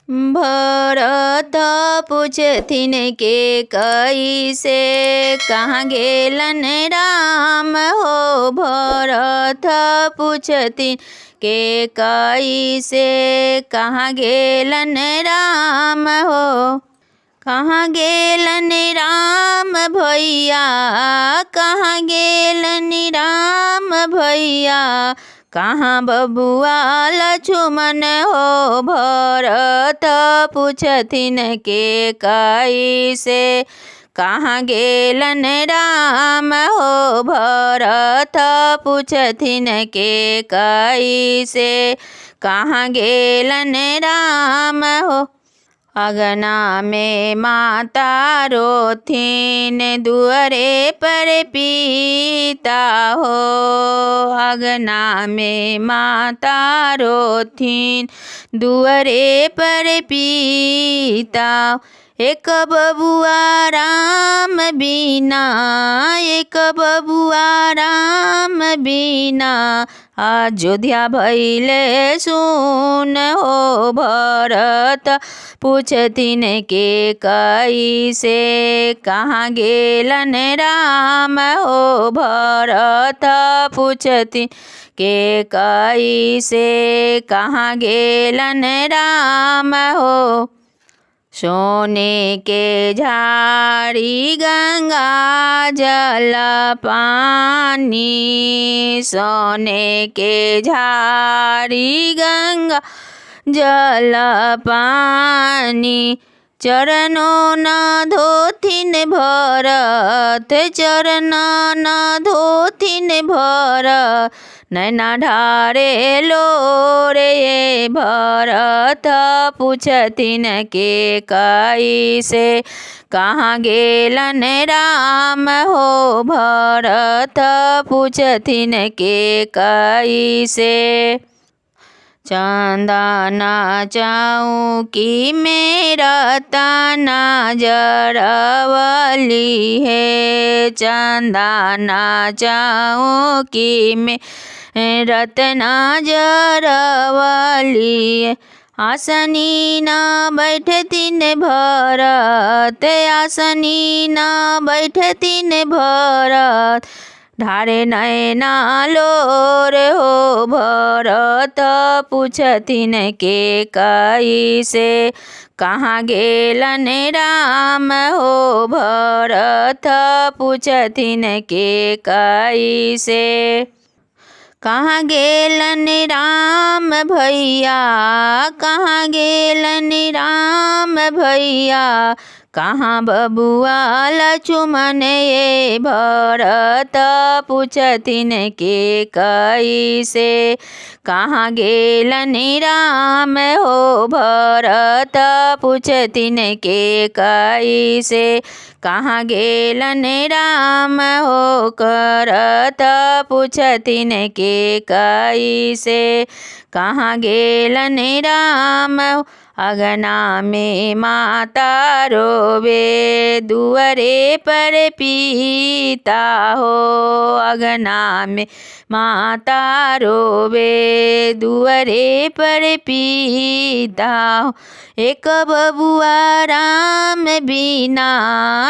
भरत पूछथिन के कैसे कहाँ गेलन राम हो। भरत पूछथिन के कैसे कहाँ गेलन राम हो। कहाँ गेलन राम भैया कहाँ गेलन राम भैया कहाँ बबुआ लक्ष्मण हो। भरत पूछथिन के कैसे कहाँ गेलन राम हो। भरत पूछथिन के कैसे कहाँ गेलन राम हो। अगना में माता रोथिन दुअरे पर पिता हो। अगना में माता रोथिन दुअरे पर पिता। एक बबुआ राम बिना एक बबुआ राम बिना अयोध्या भइले सुन हो। भरत पूछथिन के कैसे कहाँ गेलन राम हो। भरत पूछथिन के कैसे कहाँ गेलन राम हो। सोने के झाड़ी गंगा जल पानी सोने के झाड़ी गंगा जल पानी। चरणों न धोथिन भरत चरण न धोथिन भरत नैना ढारे लोरे। भरत पूछथिन के कैसे कहाँ गेलन राम हो। भरत पूछथिन के कैसे चंदना चौकी में रतना जरवली है। चंदना चौकी में रतना जरवली है। आसनी न बैठथिन भरत आसनी न बैठथिन भरत ढारे नैना लोर हो। भरत पूछथिन के कैसे कहाँ गेलन राम हो। भरत पूछथिन के कैसे कहाँ गेलन राम भैया कहाँ गेलन राम भैया कहाँ बबुआ लक्ष्मण ये। भरत पूछथिन के कैसे कहाँ गेलन राम हो। भरत पूछथिन के कैसे कहाँ गेलन राम हो। करत पूछथिन के कैसे कहाँ गेलन राम हो। अगना में माता रोवे दुअरे पर पिता हो। अगना में माता रोवे दुअरे पर पिता हो। एक बबुआ राम बिना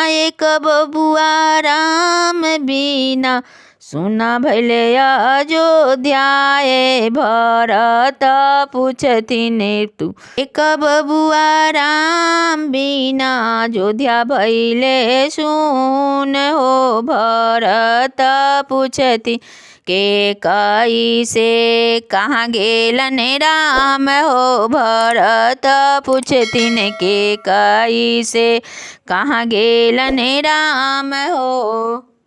एक बबुआ राम बिना सुना भैले अयोध्या। भरत पूछथिन तू एक बबुआ राम बिना अयोध्या भैले सुन हो। भरत पूछथिन के कैसे कहाँ गेलन राम हो। भरत पूछथिन के कैसे कहाँ गेलन राम हो।